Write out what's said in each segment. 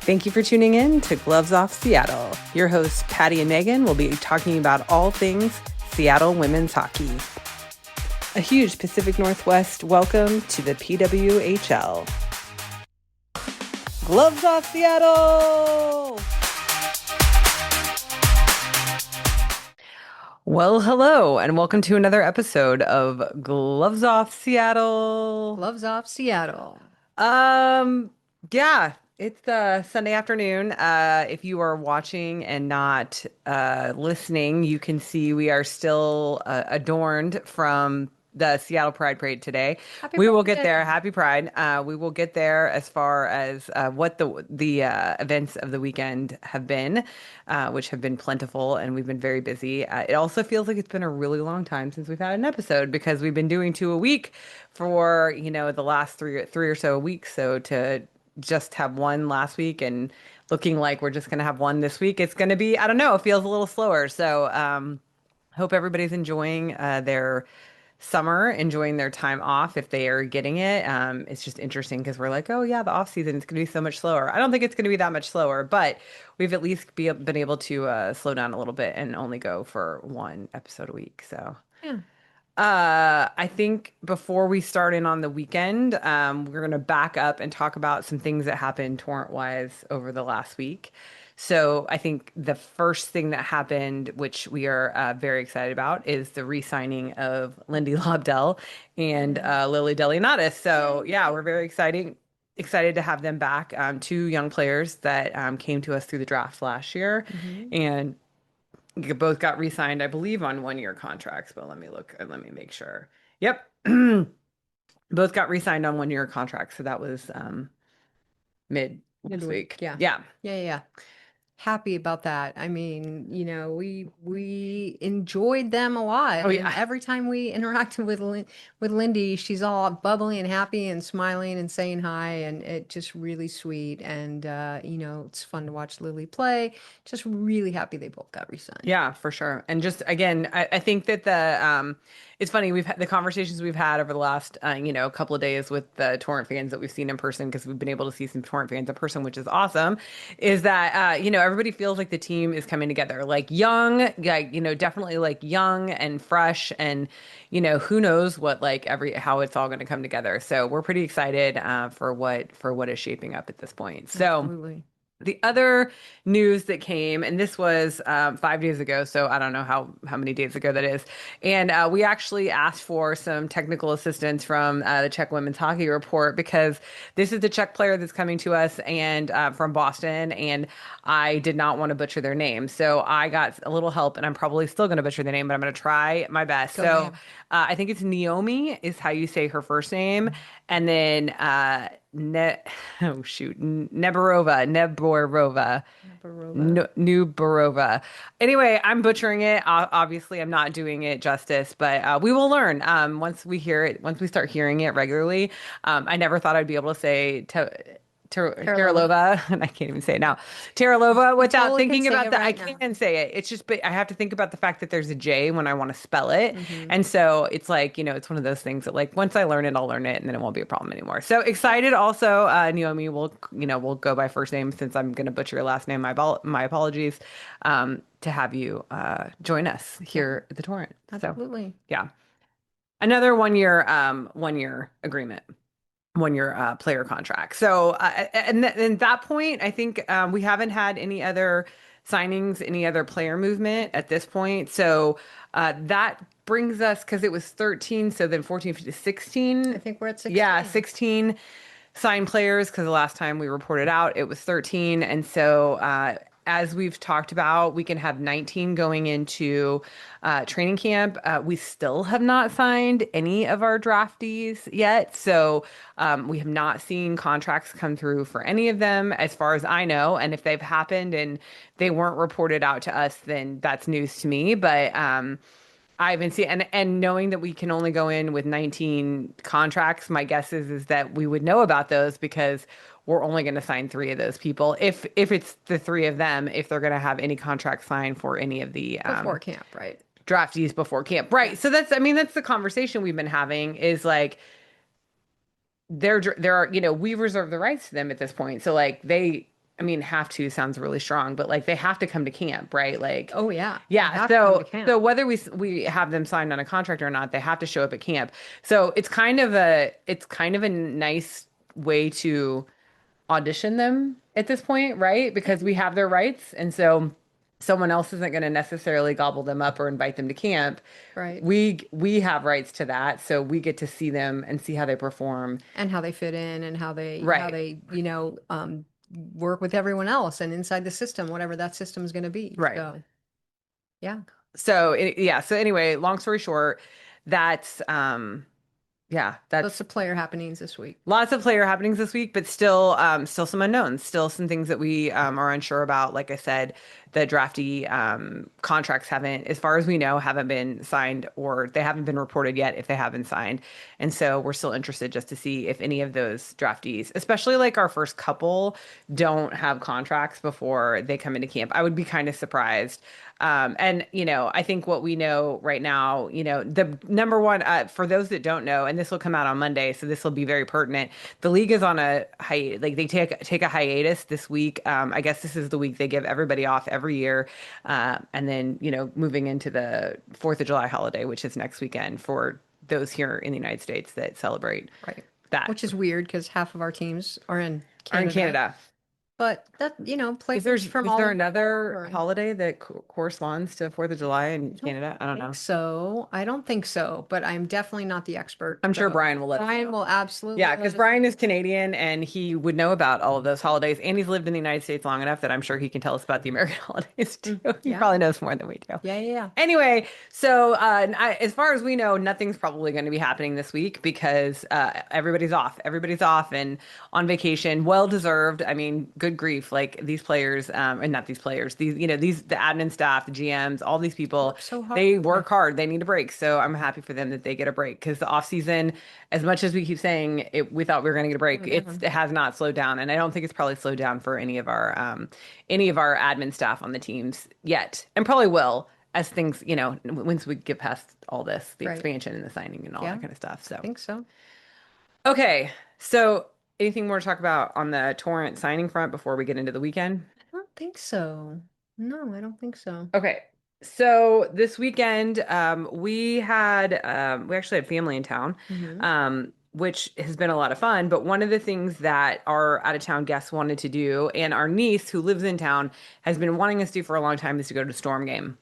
Thank you for tuning in to Gloves Off Seattle. Your hosts, Patti and Meagan, will be talking about all things Seattle women's hockey. A huge Pacific Northwest welcome to the PWHL. Gloves Off Seattle! Well, hello, and welcome to another episode of Gloves Off Seattle. Gloves Off Seattle. Yeah, it's Sunday afternoon. If you are watching and not listening, you can see we are still adorned from the Seattle Pride Parade today. Happy We will Pride get Day. there. Happy Pride. We will get there as far as what the events of the weekend have been, which have been plentiful, and we've been very busy. It also feels like it's been a really long time since we've had an episode because we've been doing two a week for, the last three or so weeks. So to just have one last week and looking like we're just going to have one this week, it's going to be, I don't know, it feels a little slower. So hope everybody's enjoying their summer, enjoying their time off if they are getting it. It's just interesting because we're like, oh yeah, the off season is going to be so much slower. I don't think it's going to be that much slower, but we've at least been able to slow down a little bit and only go for one episode a week. So Yeah. I think before we start in on the weekend, we're going to back up and talk about some things that happened torrent-wise over the last week. So I think the first thing that happened, which we are very excited about, is the re-signing of Lindy Lobdell and Lily Delianatis. So yeah, we're very excited to have them back. Two young players that came to us through the draft last year, and both got re-signed, I believe, on one-year contracts, but let me look, let me make sure. Yep. Both got re-signed on one-year contracts, so that was mid last week. Yeah. Yeah. Yeah. Happy about that. I mean, we enjoyed them a lot. Oh, And yeah. every time we interacted with Lindy, she's all bubbly and happy and smiling and saying hi, and it just really sweet. And it's fun to watch Lily play. Just really happy they both got re-signed. Yeah, for sure. And just again, I think that it's funny, we've had the conversations we've had over the last couple of days with the Torrent fans that we've seen in person, because we've been able to see some Torrent fans in person, which is awesome, is that everybody feels like the team is coming together, like young, like definitely like young and fresh, and who knows what, like how it's all going to come together. So we're pretty excited for what is shaping up at this point. So Absolutely. the other news that came, and this was 5 days ago, so I don't know how many days ago that is. And we actually asked for some technical assistance from the Czech Women's Hockey Report, because this is the Czech player that's coming to us and from Boston, and I did not want to butcher their name. So I got a little help, and I'm probably still going to butcher their name, but I'm going to try my best. Go, So ma'am. I think it's Naomi is how you say her first name, and then Ne oh shoot, Neborova, Barova. New Barova. Anyway, I'm butchering it. Obviously, I'm not doing it justice, but we will learn once we hear it, once we start hearing it regularly. I never thought I'd be able to say Teralova, and I can't even say it now, Teralova, without Totally can thinking say about it that. I right now. can't say it. It's just, but I have to think about the fact that there's a J when I want to spell it. Mm-hmm. And so it's like, it's one of those things that, like, once I learn it, I'll learn it, and then it won't be a problem anymore. So excited also. Naomi will go by first name, since I'm going to butcher your last name. My apologies, to have you join us here at the Torrent. So Absolutely. yeah, another one year agreement, one-year player contract. So, and that point, I think we haven't had any other signings, any other player movement at this point. So that brings us, because it was 13, so then 14, 15, 16. I think we're at 16. Yeah, 16 signed players, because the last time we reported out, it was 13. And so, as we've talked about, we can have 19 going into training camp. We still have not signed any of our draftees yet. So we have not seen contracts come through for any of them, as far as I know. And if they've happened and they weren't reported out to us, then that's news to me. But I haven't seen, and knowing that we can only go in with 19 contracts, my guess is that we would know about those, because we're only going to sign three of those people, if it's the three of them, if they're going to have any contract signed for any of the Before camp, right? draftees before camp. Right. So that's the conversation we've been having, is like, there are, we reserve the rights to them at this point. So like, I mean, have to sounds really strong, but like they have to come to camp, right? Like, Oh yeah, they yeah. have to come to So camp. whether we have them signed on a contract or not, they have to show up at camp. So it's kind of a nice way to audition them at this point, right? Because we have their rights, and so someone else isn't going to necessarily gobble them up or invite them to camp. Right. We have rights to that, so we get to see them and see how they perform. And how they fit in and how Right. they, work with everyone else and inside the system, whatever that system is going to be. Right. So, yeah. Yeah. So anyway, long story short, that's yeah, Lots that's of player happenings this week. lots of player happenings this week, but still some unknowns, still some things that we are unsure about. Like I said, the draftee contracts haven't, as far as we know, haven't been signed or they haven't been reported yet if they have been signed. And so we're still interested just to see if any of those draftees, especially like our first couple, don't have contracts before they come into camp. I would be kind of surprised. And I think what we know right now, the number one, for those that don't know, and this will come out on Monday, so this will be very pertinent. The league is on a like they take a hiatus this week. I guess this is the week they give everybody off every year, and then moving into the 4th of July holiday, which is next weekend for those here in the United States that celebrate Right. that Which is weird because half of our teams are in are in Canada. Canada. But that, Is there players from is all there over the world another are in. holiday that corresponds to 4th of July in I don't Canada? I don't think know. so. I don't think so, but I'm definitely not the expert. I'm sure So Brian will let us Brian know. will absolutely Yeah, let because us Brian know. is Canadian and he would know about all of those holidays. And he's lived in the United States long enough that I'm sure he can tell us about the American holidays too. Mm, He yeah. probably knows more than we do. Yeah, yeah, yeah. Anyway, so as far as we know, nothing's probably going to be happening this week because everybody's off. Everybody's off and on vacation. Well deserved. I mean, good grief. Like these players, and not these players, the admin staff, the GMs, all these people, Work so hard. they work hard. They need a break. So I'm happy for them that they get a break because the off season, as much as we keep saying we thought we were going to get a break, Slow down. it has not slowed down, and I don't think it's probably slowed down for any of our admin staff on the teams yet, and probably will as things, once we get past all this, the Right. expansion and the signing and all Yeah, that kind of stuff. I So, think so. okay. So, anything more to talk about on the torrent signing front before we get into the weekend? I don't think so. No, I don't think so. Okay. So this weekend, we actually had family in town, Hmm. which has been a lot of fun. But one of the things that our out of town guests wanted to do, and our niece who lives in town has been wanting us to do for a long time, is to go to the Storm game.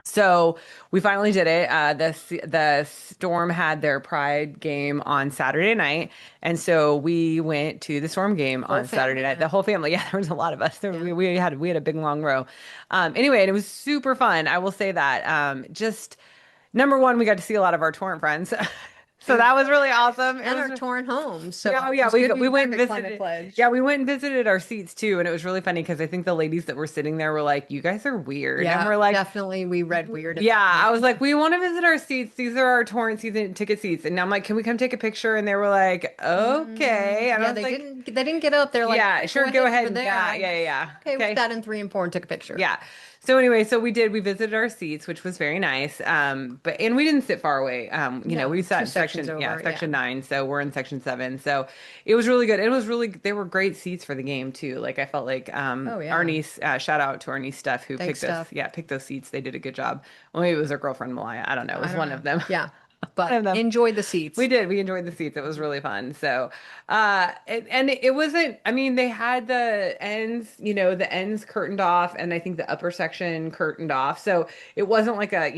So we finally did it. The Storm had their Pride game on Saturday night, and so we went to the Storm game Whole on Saturday family night. The went. whole family, yeah, there was a lot of us. Yeah. We had a big long row. Anyway, and it was super fun. I will say that. Just number one, we got to see a lot of our torrent friends, It so was that was really nice. awesome. It And was. our torn homes. So Yeah, oh it yeah, was good to we be went back and at Climate visited. Pledge. Yeah, we went and visited our seats too, and it was really funny because I think the ladies that were sitting there were like, "You guys are weird," and Yeah, we're like, definitely. We read weird at yeah, that I point. was like, we want to visit our seats. These are our torrent season ticket seats. And I'm like, can we come take a picture? And they were like, okay. And I Yeah, was like, they didn't get up. They're like, yeah, "Okay, go sure, go ahead ahead over and there." yeah, I yeah, was yeah, yeah. okay with Okay. that in 3 and 4 and took a picture. Yeah. So anyway, so we visited our seats, which was very nice. And we didn't sit far away. We No, sat two in sections over. Yeah. section 9. So we're in section 7. So it was really good. It was really, they were great seats for the game too. Like I felt like Oh our yeah. niece, shout out to our niece Steph who Thanks, Steph. picked those seats. They did a good job. Well, maybe it was her girlfriend Malaya. I don't know. It I was don't one of know. them. Yeah, One but of them. enjoy the We seats. did. We enjoyed the seats. It was really fun. So, and it wasn't, I mean, they had the ends curtained off and I think the upper section curtained off. So it wasn't like a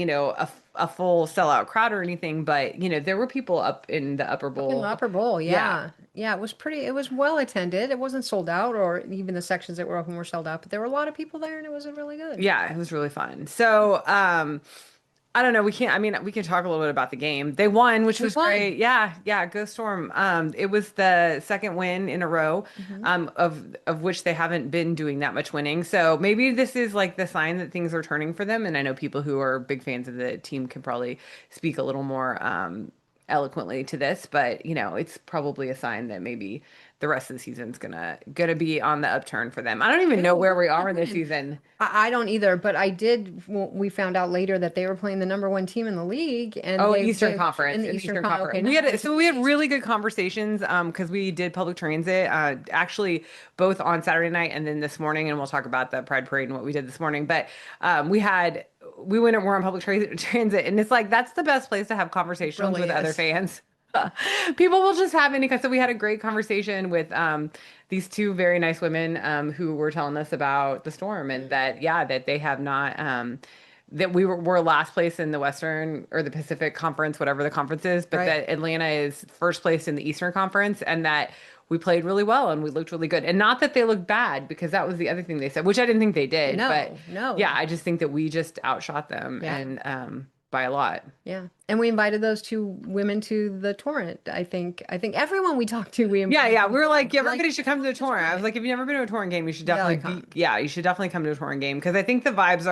full sellout crowd or anything, but there were people up in the upper Up in the bowl. upper bowl, Yeah. yeah. Yeah, it was pretty, it was well attended. It wasn't sold out, or even the sections that were open were sold out, but there were a lot of people there and it was really good. Yeah, it was really fun. So, I don't know. I mean, we can talk a little bit about the game. They won, which They was won. great. Yeah, yeah, go Storm. It was the second win in a row, Hmm. of which they haven't been doing that much winning. So maybe this is like the sign that things are turning for them. And I know people who are big fans of the team can probably speak a little more eloquently to this, but it's probably a sign that maybe the rest of the season's gonna be on the upturn for them. I don't even know Good, where we good, are in this good. season. I don't either, but I did. Well, we found out later that they were playing the number one team in the league, and Oh, they in the In the Eastern Eastern Con. Conference. Okay, never mind. So We it's had East. really good conversations because we did public transit actually both on Saturday night and then this morning, and we'll talk about the Pride Parade and what we did this morning. But we went and we're on transit, and it's like that's the best place to have It conversations really with other is. fans. People will just have any kind. So we had a great conversation with these two very nice women who were telling us about the storm and that yeah that they have not that we're last place in the Western or the Pacific Conference, whatever the conference is, but Right. that Atlanta is first place in the Eastern Conference and that we played really well and we looked really good. And not that they looked bad because that was the other thing they said, which I didn't think they did, but No, yeah, no. I just think that we just outshot them Yeah. and by a lot. Yeah. And we invited those two women to the torrent. I think everyone we talked to, we Yeah, invited yeah. to We the were like, torrent. yeah, We're like, everybody should come to the just touring. I was come. like, if you've never been to a touring game, you should You gotta definitely be, come. yeah, you should definitely come to a touring game because I think the vibes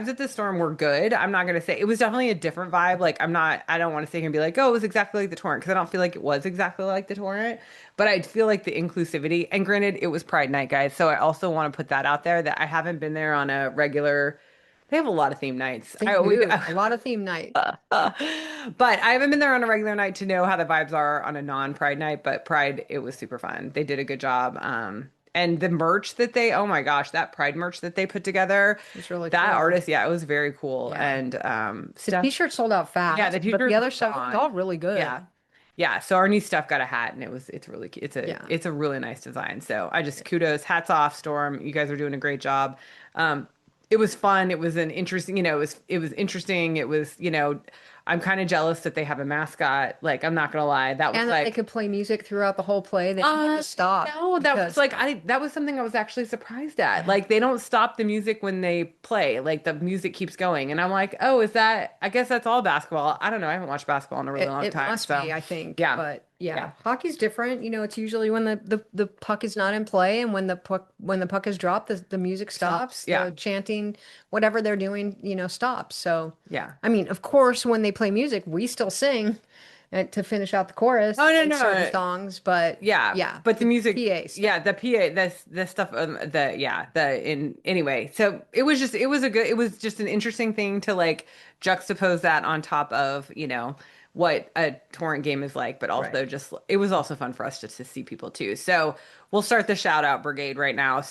at the Storm were good. I'm not gonna say it was definitely a different vibe. Like, I don't want to sit here and be like, oh, it was exactly like the Torrent because I don't feel like it was exactly like the Torrent. But I feel like the inclusivity, and granted, it was Pride Night, guys. So I also want to put that out there that I haven't been there on a regular. They have a lot of theme nights. They do. A lot of theme night. But I haven't been there on a regular night to know how the vibes are on a non-Pride night, but Pride, it was super fun. They did a good job. And the merch that oh my gosh, that Pride merch that they put together, It's really that cool. artist, yeah, it was very cool. Yeah. And The stuff, t-shirt sold out yeah, fast, the but the t-shirts other were stuff was gone. all really Yeah. good. Yeah, so our new stuff got a hat and it's really cute. Yeah. It's a really nice design. So I just kudos, hats off, Storm. You guys are doing a great job. Um, it was fun. It was an interesting, it was interesting. It was, I'm kind of jealous that they have a mascot. Like, I'm not gonna lie. That was And that they like could play music throughout the whole play. They didn't have to stop no, that was because like that was something I was actually surprised at. Like they don't stop the music when they play. Like the music keeps going. And I'm like, "Oh, is that I guess that's all basketball." I don't know. I haven't watched basketball in a really long it time. must So, be, I think. yeah. But yeah, Yeah. hockey's different. You know, it's usually when the puck is not in play and when the puck is dropped, the music Stops. stops, Yeah. the chanting, whatever they're doing, stops. So, Yeah. I mean, of course, when they play music, we still sing to finish out the chorus Oh no, in certain no. songs, but Yeah, yeah, but the the music, PA stuff. yeah, the PA, the stuff, the in anyway. So it was just an interesting thing to like juxtapose that on top of, what a torrent game is like, but Right. also just it was also fun for us just to see people too. So we'll start the shout out brigade right now.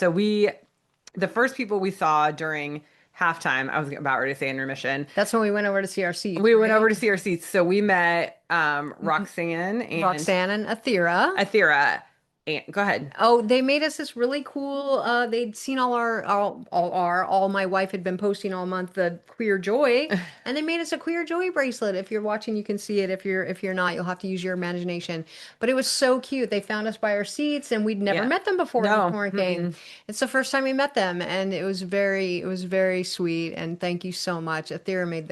The first people we saw during halftime, I was about ready to say intermission. That's when we went over to see our seats, We went over right? to see our seats. So we met Mhm. Roxanne and Roxanne and Athira. Athira. And go ahead. Oh, they made us this really cool. They'd seen all my wife had been posting all month the queer joy, and they made us a queer joy bracelet. If you're watching, you can see it. If you're not, you'll have to use your imagination. But it was so cute. They found us by our seats, and we'd never Yeah. met them before in the No. torrent game. Mm-mm. It's the first time we met them, and it was very sweet. And thank you so much. Athira made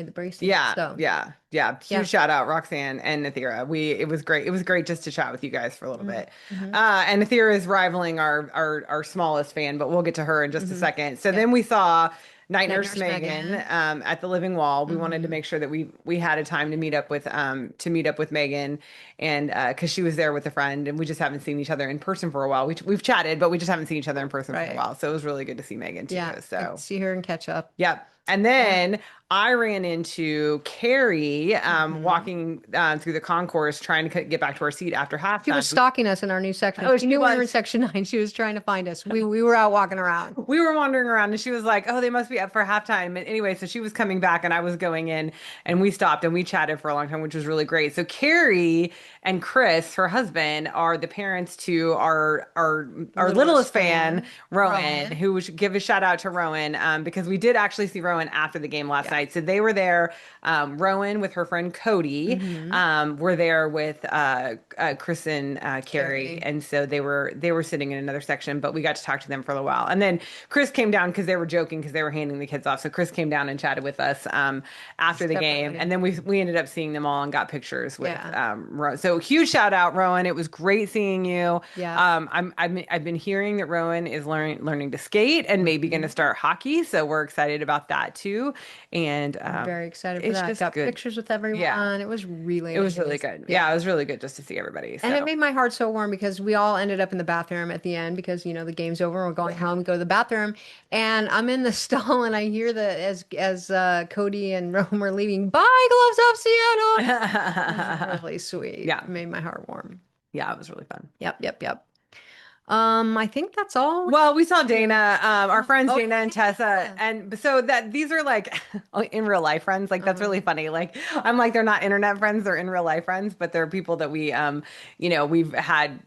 the bracelet. Yeah, So yeah, yeah. yeah. Huge shout out, Roxanne and Nathira. It was great. It was great just to chat with you guys for a little Hmm. bit. Hmm. And Nathira is rivaling our smallest fan, but we'll get to her in just a Hmm. second. So Yeah. then we saw Night Night Nurse Nurse Megan Megan. at the Living Wall. We wanted to Hmm. make sure that we had a time to meet up with Megan, and because she was there with a friend, and we just haven't seen each other in person for a while. We've chatted, but we just haven't seen each other in person for a Right. while. So it was really good to see Megan too. Yeah. I could So. see her and catch up. Yep. And Yeah. then I ran into Carrie Hmm. walking through the concourse trying to get back to our seat after She was halftime. stalking us in our new section. Oh, She she knew we were in was. section 9. She was trying to find us. We were out walking around. We were wandering around and she was like, "Oh, they must be up for halftime." And anyway, so she was coming back and I was going in and we stopped and we chatted for a long time, which was really great. So Carrie and Chris, her husband, are the parents to our Littlest littlest fan, fan, Rowan, Rowan. who we should give a shout out to Rowan because we did actually see Rowan after the game last Yeah. night. So they were there. Rowan with her friend Cody Hmm. were there with Chris and Carrie, Carrie. and so they were sitting in another section, but we got to talk to them for a little while. And then Chris came down because they were joking because they were handing the kids off. So Chris came down and chatted with us after the game, and Separately. then we ended up seeing them all and got pictures with Yeah. Rowan. So huge shout out, Rowan. It was great seeing you. Yeah. I've been hearing that Rowan is learning to skate and maybe going to Hmm. start hockey, so we're excited about that that too. And I'm very excited for it's that. just Got good. pictures with Yeah, everyone. It was really it was really nice. good. Yeah, it Yeah. was really good just to see everybody. And it So made my heart so warm because we all ended up in the bathroom at the end because, the game's over and we're going home. We go to the bathroom and I'm in the stall and I hear as Cody and Rome are leaving, bye, Gloves Off Seattle. It was really sweet. yeah, It made my heart warm. yeah, it was really fun. Yep, yep, yep. I think that's all we Well, we saw do. Dana, our friends Oh, Dana and Tessa, yeah. and so that these are like in real life friends. Like that's really funny. Like I'm like they're not internet friends, they're in real life friends, but they're people that we've had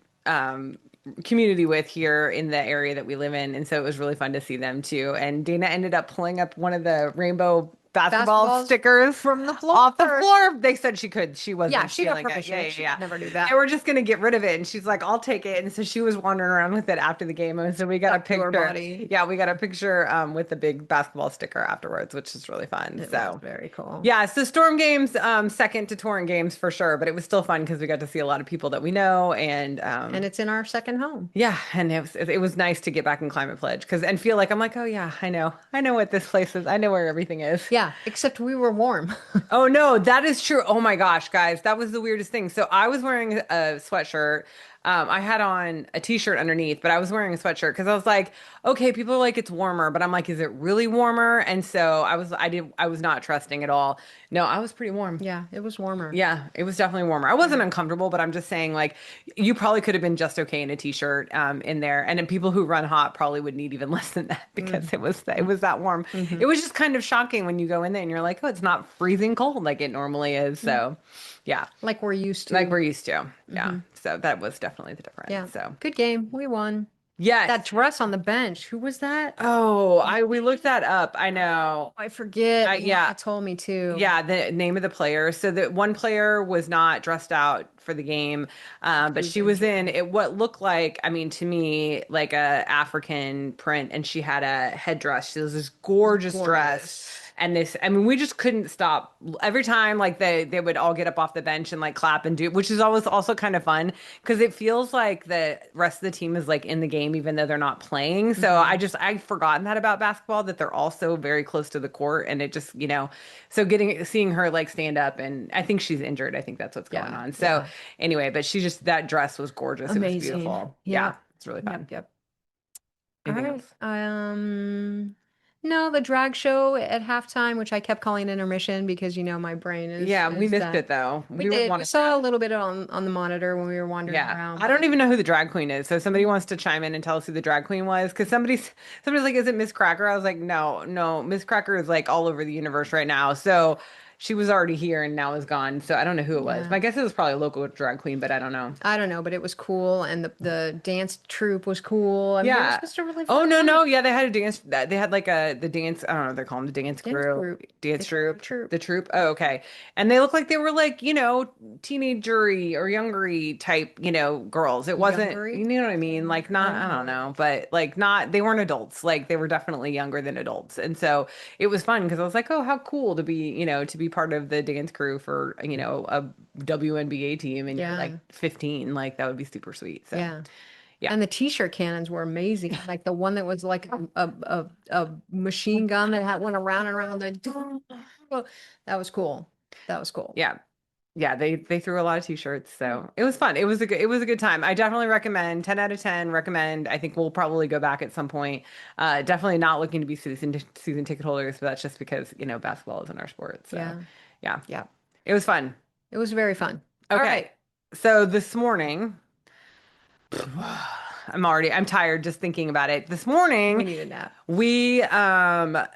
community with here in the area that we live in, and so it was really fun to see them too. And Dana ended up pulling up one of the rainbow basketball Basketballs stickers from the off the floor. floor. They said she could. She Yeah, wasn't she got stealing it. Yeah, permission. yeah, She yeah. would never do They that. were just gonna get rid of it, and she's like, "I'll take it." And so she was wandering around with it after the game, and so we got a Stuck to her picture. body. Yeah, we got a picture with the big basketball sticker afterwards, which is really fun. It was So. very cool. Yeah, so Storm games, second to Torrent games for sure, but it was still fun because we got to see a lot of people that we know, and And it's in our second home. yeah, and it was nice to get back in Climate Pledge because and feel like I'm like, oh yeah, I know what this place is, I know where everything is. Yeah, except we were warm. Oh no, that is true. Oh my gosh, guys, that was the weirdest thing. So I was wearing a sweatshirt. I had on a t-shirt underneath, but I was wearing a sweatshirt because I was like, okay, people are like it's warmer, but I'm like, is it really warmer? And so I was not trusting at all. No, I was pretty warm. Yeah, it was warmer. Yeah, it was definitely warmer. I wasn't uncomfortable, but I'm just saying, like, you probably could have been just okay in a t-shirt, in there. And then people who run hot probably would need even less than that because it was that warm. Mm-hmm. It was just kind of shocking when you go in there and you're like, oh, it's not freezing cold like it normally is. So, yeah, Like we're used like to. we're used to. Yeah. Hmm. So that was definitely the Yeah. difference. So, Good game. We won. yes. That dress on the bench. Who was that? Oh, we looked that up. I know. I forget. Yeah. Laura told me too. Yeah, the name of the player. So the one player was not dressed out for the game, She but was she was injured. in it what looked like, I mean, to me, like a African print, and she had a headdress. She was this gorgeous dress. Gorgeous. And this, I mean, we just couldn't stop. Every time, like they would all get up off the bench and like clap and do, which is always also kind of fun because it feels like the rest of the team is like in the game even though they're not playing. So Hmm. I've forgotten that about basketball that they're also very close to the court and it just, so seeing her like stand up and I think she's injured. I think that's what's going Yeah. on. So Yeah. anyway, but that dress was gorgeous. It was Amazing. beautiful. Yeah, Yep. it's really Yep. fun. Yep. All Anything right. else? No, the drag show at halftime, which I kept calling intermission because my brain is Yeah, we is missed done. it though. We We were did. We wanting saw a little bit on the monitor when we were wandering Yeah. around, I don't but even know who the drag queen is. So if somebody wants to chime in and tell us who the drag queen was, because somebody's like, is it Miss Cracker? I was like, no, no, Miss Cracker is like all over the universe right now. So she was already here and now is gone. So I don't know who it was. yeah. My guess it was probably a local drag queen, but I don't know. I don't know, but it was cool, and the dance troupe was cool. I mean, it was Yeah. just a really Oh fun no, time. no, yeah, they had a dance. They had like the dance. I don't know. They're calling the dance Dance crew, group. dance They call it a troupe, troupe. the troupe. Oh, okay. And they looked like they were like teenagery or youngery type girls. It wasn't. Youngery. You know what I mean? Like I not. don't I don't know. know, but like not. They weren't adults. Like they were definitely younger than adults. And so it was fun because I was like, oh, how cool to be part of the dance crew for a WNBA team, and you're like Yeah. 15. Like that would be super sweet. So Yeah. yeah. And the t-shirt cannons were amazing. Like the one that was like a machine gun that went around and around the that was cool. That was cool. Yeah. Yeah, they threw a lot of t-shirts, so it was fun. It was a good time. I definitely recommend 10 out of 10 recommend. I think we'll probably go back at some point. Definitely not looking to be season ticket holders, but that's just because, basketball isn't our sport. So, Yeah. yeah. Yeah. It was fun. It was very fun. All right. Okay. So this morning, I'm tired just thinking about it. This We morning, need a nap. we was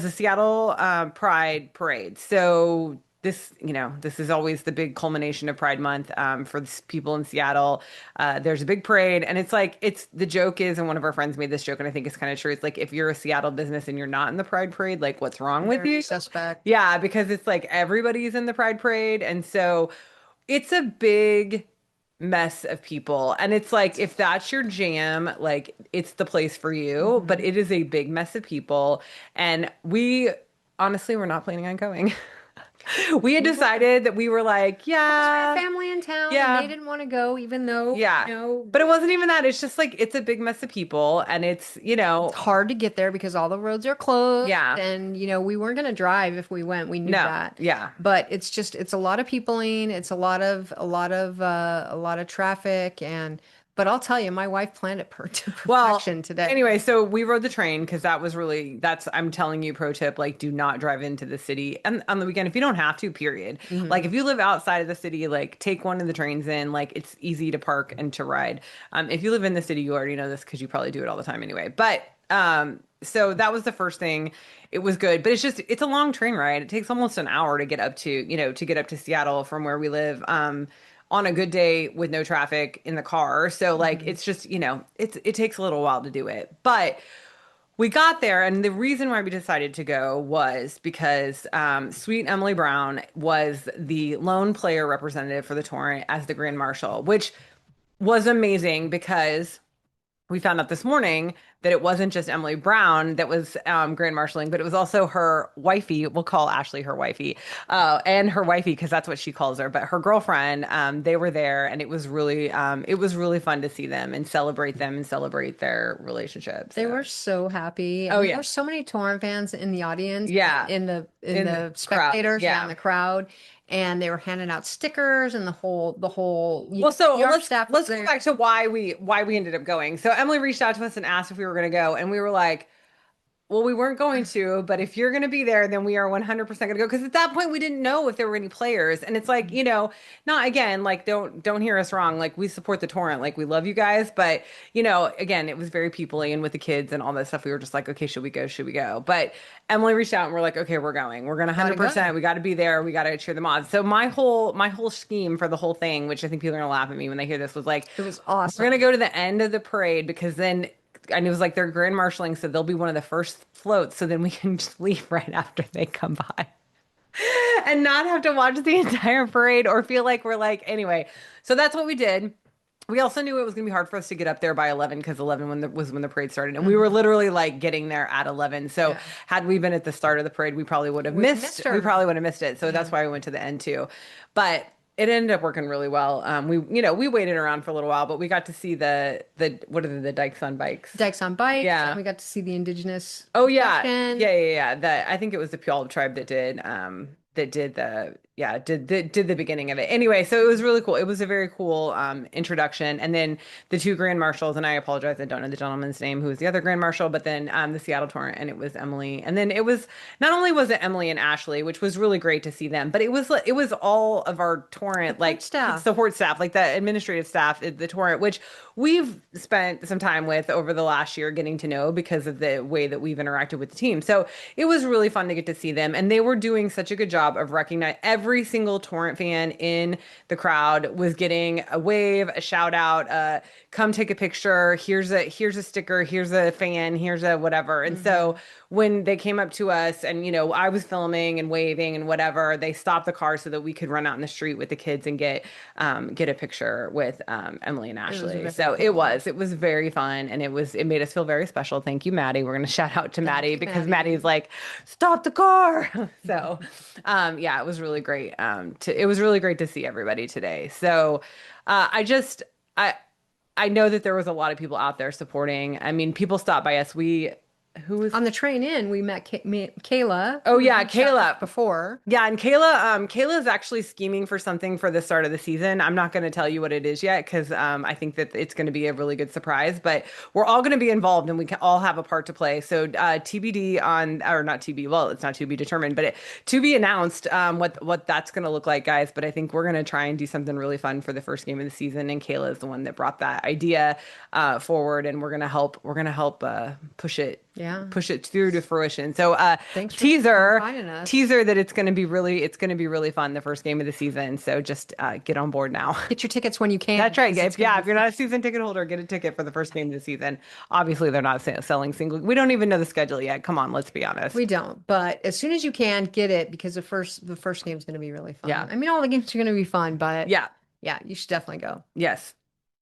the Seattle Pride Parade. So this is always the big culmination of Pride Month for people in Seattle. There's a big parade, and it's the joke is, and one of our friends made this joke, and I think it's kind of true. It's like if you're a Seattle business and you're not in the Pride Parade, like what's wrong with Very you? suspect. Yeah, because it's like everybody's in the Pride Parade, and so it's a big mess of people. And it's like, if that's your jam, like it's the place for you, but Mhm. it is a big mess of people. And we honestly, we're not planning on going. We had We were decided that we were like, because we have yeah, family in town and they yeah, didn't want to go, even though, yeah. But it wasn't even that. It's just like it's a big mess of people and it's hard to get there because all the roads are closed yeah. and we weren't going to drive if we went. We knew No. that. Yeah. But it's a lot of peopling, it's a lot of traffic but I'll tell you, my wife planned it to Well, perfection today. anyway, so we rode the train because I'm telling you, pro tip, like do not drive into the city and on the weekend if you don't have to, period. Like Hmm. if you live outside of the city, like take one of the trains in, like it's easy to park and to ride. If you live in the city, you already know this because you probably do it all the time anyway. But so that was the first thing. It was good, but it's a long train ride. It takes almost an hour to get up to Seattle from where we live. On a good day with no traffic in the car. So like Hmm. it's just, it takes a little while to do it. But we got there and the reason why we decided to go was because sweet Emily Brown was the lone player representative for the Torrent as the Grand Marshal, which was amazing because we found out this morning that it wasn't just Emily Brown that was grand marshaling, but it was also her wifey. We'll call Ashley her wifey, and her wifey because that's what she calls her. But her girlfriend, they were there, and it was really fun to see them and celebrate them and celebrate their relationship. They So, were so happy. I oh mean, there yeah, were so many Torrent fans in the audience, yeah, in in the the crowd, spectators, yeah, in yeah. the crowd, and they were handing out stickers, and the whole Well, so PR let's staff was let's go there. back to why we ended up going. So Emily reached out to us and asked if we were going to go, and we were like, well, we weren't going to, but if you're going to be there, then we are 100% going to go. Because at that point, we didn't know if there were any players. And it's like, not again, like don't hear us wrong. Like we support the Torrent, like we love you guys, but again, it was very people-y and with the kids and all that stuff. We were just like, okay, should we go? Should we go? But Emily reached out and we're like, okay, we're going. We're going to Gotta go. 100%. We got to be there. We got to cheer them on. So my whole scheme for the whole thing, which I think people are going to laugh at me when they hear this, was like, It was we're going to awesome. go to the end of the parade because then and it was like they're grand marshaling, so they'll be one of the first floats, so then we can just leave right after they come by and not have to watch the entire parade or feel like we're like anyway. So that's what we did. We also knew it was going to be hard for us to get up there by 11 because 11 was when the parade started. And we were Hmm. literally like getting there at 11. So Yeah. had we been at the start of the parade, Would have missed we her. probably would have missed it. So that's Yeah. why we went to the end too. But it ended up working really well. We waited around for a little while, but we got to see what are the dykes on bikes? Dykes on bikes, and Yeah. we got to see the indigenous Oh yeah. procession. Yeah, yeah, yeah. I think it was the Puyallup tribe that did the beginning of it. Anyway, so it was really cool. It was a very cool introduction. And then the two grand marshals, and I apologize, I don't know the gentleman's name who was the other grand marshal, but then the Seattle Torrent, and it was Emily. And then it was not only was it Emily and Ashley, which was really great to see them, but it was all of our Torrent Support like staff. support staff, like the administrative staff at the Torrent, which we've spent some time with over the last year getting to know because of the way that we've interacted with the team. So it was really fun to get to see them. And they were doing such a good job of recognizing every single Torrent fan in the crowd was getting a wave, a shout out, come take a picture. Here's a sticker, here's a fan, here's a whatever. And so Hmm. when they came up to us and I was filming and waving and whatever, they stopped the car so that we could run out in the street with the kids and get a picture with Emily and It was Ashley. very So it cool. was it was very fun and it made us feel very special. Thank you, Maddie. We're gonna shout out to Thank Maddie you, because Maddie. Maddie's like, stop the car. So yeah, it was really great. It was really great to see everybody today. So I just I know that there was a lot of people out there supporting. I mean, people stopped by us. Who was On the train in, we met Kayla, Oh who had yeah, reached out to us Kayla. before. Yeah, and Kayla is actually scheming for something for the start of the season. I'm not going to tell you what it is yet because I think that it's going to be a really good surprise. But we're all going to be involved and we can all have a part to play. So TBD on, or not TB, well, it's not to be determined, but to be announced what that's going to look like, guys. But I think we're going to try and do something really fun for the first game of the season. And Kayla is the one that brought that idea forward, and we're going to help. We're going to help Yeah. push it through to fruition. So Thanks for teaser inviting us. teaser that it's going to be really fun the first game of the season. So just get on board now. Get your tickets when you can, That's right. because it's going to If be you're not fun. a season ticket holder, get a ticket for the first game of the season. Obviously, they're not selling single. We don't even know the schedule yet. Come on, let's be We honest. don't, but as soon as you can, get it because the first game's going to be really fun. Yeah. I mean, all the games are going to be fun, but Yeah. yeah, you should definitely go. Yes.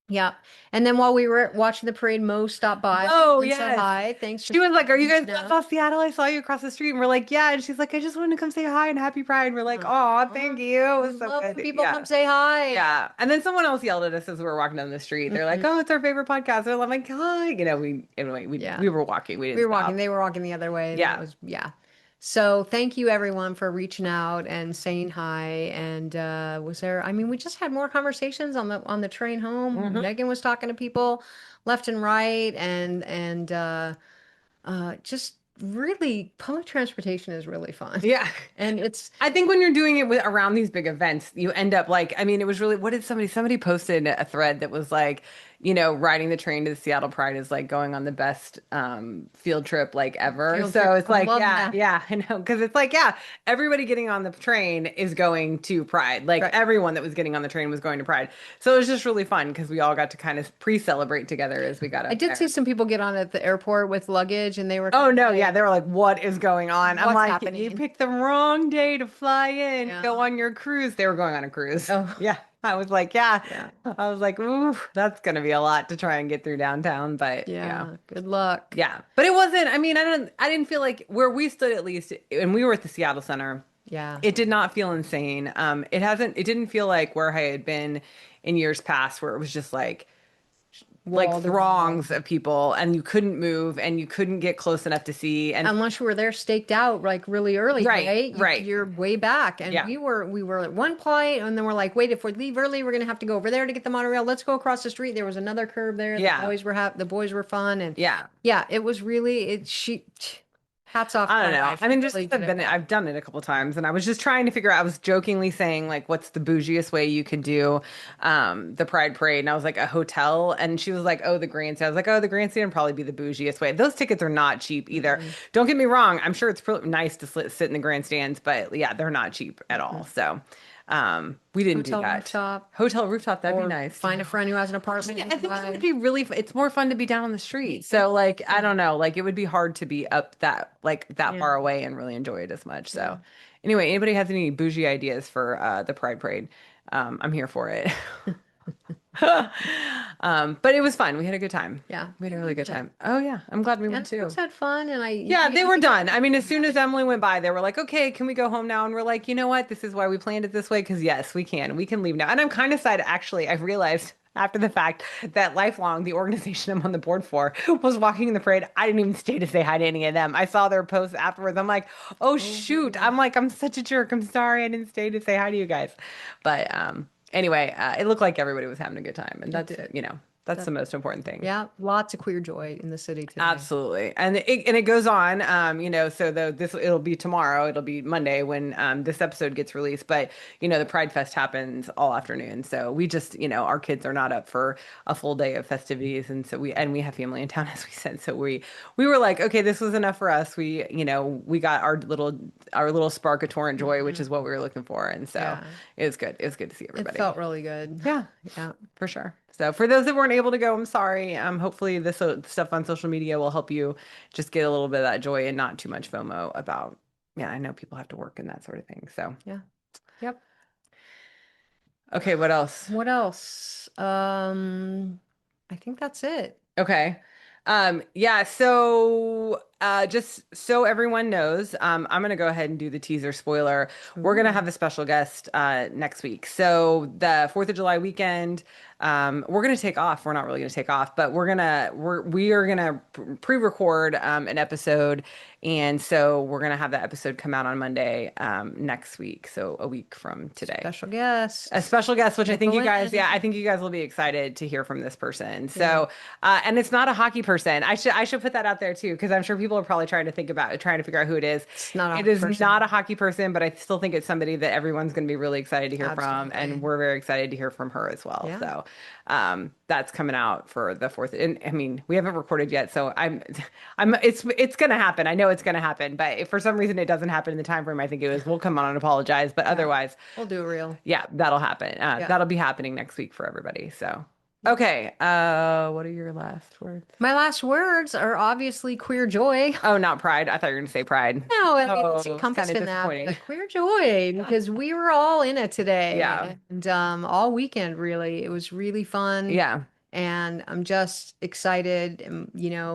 Yeah. And then while we were watching the parade, Mo stopped by Oh, and said yes. hi. Thanks for She was like, "Are you guys reaching in out. South Seattle? I saw you across the street." And we're like, "Yeah." And she's like, "I just wanted to come say hi and happy Pride." And we're like, "Oh, thank Aw, you. It we was so love when good." people come Yeah. say hi. Yeah. And then someone else yelled at us as we were walking down the street. They're like, Mhm. "Oh, it's our favorite podcast." And I'm like, "Hi." Anyway, Yeah. we were walking. We We didn't were walking, stop. they were walking the other way, and then it Yeah. was, yeah. So thank you everyone for reaching out and saying hi. And was there, I mean, we just had more conversations on the train home. Hmm. Megan was talking to people left and right, and just really public transportation is really fun. Yeah. And it's I think when you're doing it with around these big events, you end up like, I mean, it was really, what did somebody posted a thread that was like, riding the train to the Seattle Pride is like going on the best field trip like ever. field So trip. it's I like, love yeah, that. yeah, I know. Because it's like, yeah, everybody getting on the train is going to Pride. Like Right. everyone that was getting on the train was going to Pride. So it was just really fun because we all got to kind of pre-celebrate together as we got I up did see there. some people get on at the airport with luggage, and they were Oh kind of no, yeah, like, they were like, "What is going on?" I'm what's like, "You happening? picked the wrong day to fly in, Yeah. go on your cruise." They were going on a cruise. Oh, Yeah, I was like, "Yeah." yeah. I was like, "Ooh, that's gonna be a lot to try and get through downtown." But Yeah. Good luck. yeah, but it wasn't. I mean, I didn't feel like where we stood at least, and we were at the Seattle Center. Yeah. It did not feel insane. It didn't feel like where I had been in years past, where it was just like Wall to wall. throngs of people and you couldn't move and you couldn't get close enough to see and Unless you were there staked out like really early, right, right? right. You're way back. And Yeah. we were at one point, and then we're like, wait, if we leave early, we're gonna have to go over there to get the monorail. Let's go across the street. There was another curb there. Yeah. The boys were fun, and Yeah. yeah, it was really it she hats off to I don't my know. wife. I mean, just Really 'cause good at that. I've done it a couple times, and I was just trying to figure out. I was jokingly saying like, "What's the bougiest way you could do the Pride Parade?" And I was like, "A hotel." And she was like, "Oh, the grandstand." I was like, "Oh, the grandstand would probably be the bougiest way." Those tickets are not cheap either. Mm-mm, Don't get me wrong. I'm sure it's nice to sit in the grandstands, but yeah, they're not cheap at all. mm-mm. So, we didn't do Hotel that. rooftop, Hotel rooftop, that'd be or nice. find a friend who has an apartment I think it would nearby. be really, it's more fun to be down on the street. So like, I don't know, like it would be hard to be up that Yeah, far away and really enjoy it as much. yeah. So anyway, anybody has any bougie ideas for the Pride Parade? I'm here for it. But it was fun. We had a good time. Yeah, We had a we really loved good it. time. Oh yeah, I'm glad we And went the too. folks had fun, and Yeah, they I were think done. I everybody mean, was as soon as happy. Emily went by, they were like, "Okay, can we go home now?" And we're like, "You know what? This is why we planned it this way because yes, we can. We can leave now." And I'm kind of sad actually. I realized after the fact that Lifelong, the organization I'm on the board for, was walking in the parade. I didn't even stay to say hi to any of them. I saw their posts afterwards. I'm like, "Oh shoot." Oh, I'm like, "I'm such a jerk. I'm sorry I didn't stay to say hi to you guys." But anyway, it looked like everybody was having a good time, and it did. that's the That, most important thing. yeah, lots of queer joy in the city today. Absolutely. And it goes on, so it'll be tomorrow, it'll be Monday when this episode gets released, but the Pride Fest happens all afternoon. So we just, our kids are not up for a full day of festivities and so we have family in town as we said. So we were like, okay, this was enough for us. We got our little spark of torrent joy, which is Hmm. what we were looking for. And so Yeah, it was good. It was good to see it everybody. felt really good. Yeah. Yeah, For sure. So for those that weren't able to go, I'm sorry. Hopefully this stuff on social media will help you just get a little bit of that joy and not too much FOMO about, yeah, I know people have to work and that sort of thing. So, yeah, yep. okay, what else? What else? I think that's it. Okay. Yeah, so just so everyone knows, I'm gonna go ahead and do the teaser spoiler. We're gonna Ooh, have a special guest next week. So the 4th of July weekend, we're gonna take off. We're not really gonna take off, but we are gonna pre-record an episode, and so we're gonna have that episode come out on Monday next week, so a week from today. special A guest. special guest, which Sprinkle I in. think you guys will be excited to hear from this person. Yeah, So, and it's not a hockey person. I should put that out there too, because I'm sure people are probably trying to trying to figure out who it is. it's not a It hockey is not person. a hockey person, but I still think it's somebody that everyone's going to be really excited to hear from, and Absolutely. we're very excited to hear from her as well. Yeah. So, that's coming out for the 4th. And I mean, we haven't recorded yet, so it's going to happen. I know it's going to happen, but if for some reason it doesn't happen in the time frame I think it was, we'll come on and apologize. But Yeah. otherwise. We'll do a reel. Yeah, that'll happen. Yeah. That'll be happening next week for everybody. So, okay. What are your last words? My last words are obviously queer joy. Oh, not pride. I thought you were going to say pride. No, I mean it's Oh, it's kind encompassed of in that, disappointing. but queer joy because we were all in it Yeah. today and all weekend really. It was really fun. Yeah. And I'm just excited. And,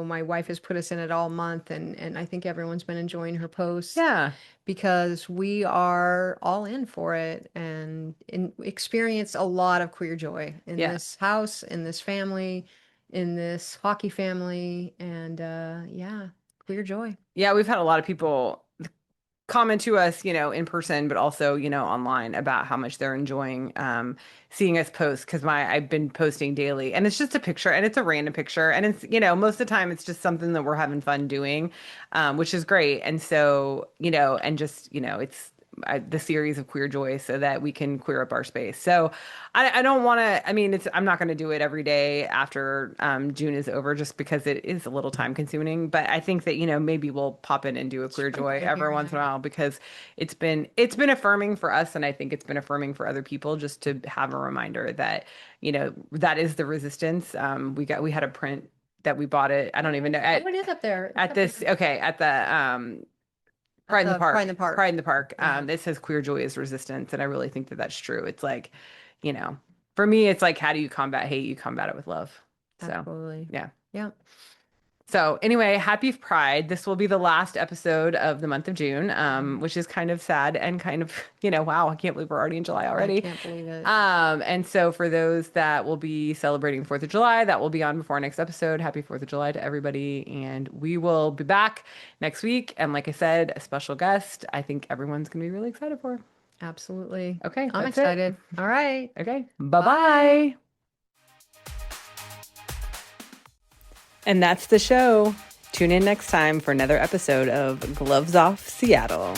my wife has put us in it all month, and I think everyone's been enjoying her posts Yeah. because we are all in for it and experienced a lot of queer joy in Yeah. this house, in this family, in this hockey family, and yeah, queer joy. Yeah, we've had a lot of people comment to us, in person, but also, online about how much they're enjoying seeing us post because my I've been posting daily and it's just a picture and it's a random picture and it's, most of the time it's just something that we're having fun doing, which is great. And so, and just, it's the series of queer joy so that we can queer up our space. So I don't want to, I mean, I'm not going to do it every day after June is over just because it is a little time consuming. But I think that, maybe we'll pop in and do a queer Sprinkle joy it here every and once in a there. while because it's been affirming for us. And I think it's been affirming for other people just to have a reminder that, that is the resistance. We had a print that we bought it. I don't even know Oh, it is up there. It's at up there. this, okay, at the At Pride in the the Pride in Park. the Park. Pride in the Park. Yeah, It says queer joy is resistance, and I really think that that's true. It's like, you know, for me, it's like, how do you combat hate? You combat it with love. So, absolutely. yeah. Yeah. So anyway, happy Pride. This will be the last episode of the month of June, Mhm. which is kind of sad and kind of, wow, I can't believe we're already in July I already. can't believe it. And so for those that will be celebrating 4th of July, that will be on before our next episode. Happy 4th of July to everybody. And we will be back next week. And like I said, a special guest, I think everyone's going to be really excited for. Absolutely. Okay, I'm that's it. excited. All right. Okay, Bye. bye-bye. And that's the show. Tune in next time for another episode of Gloves Off Seattle.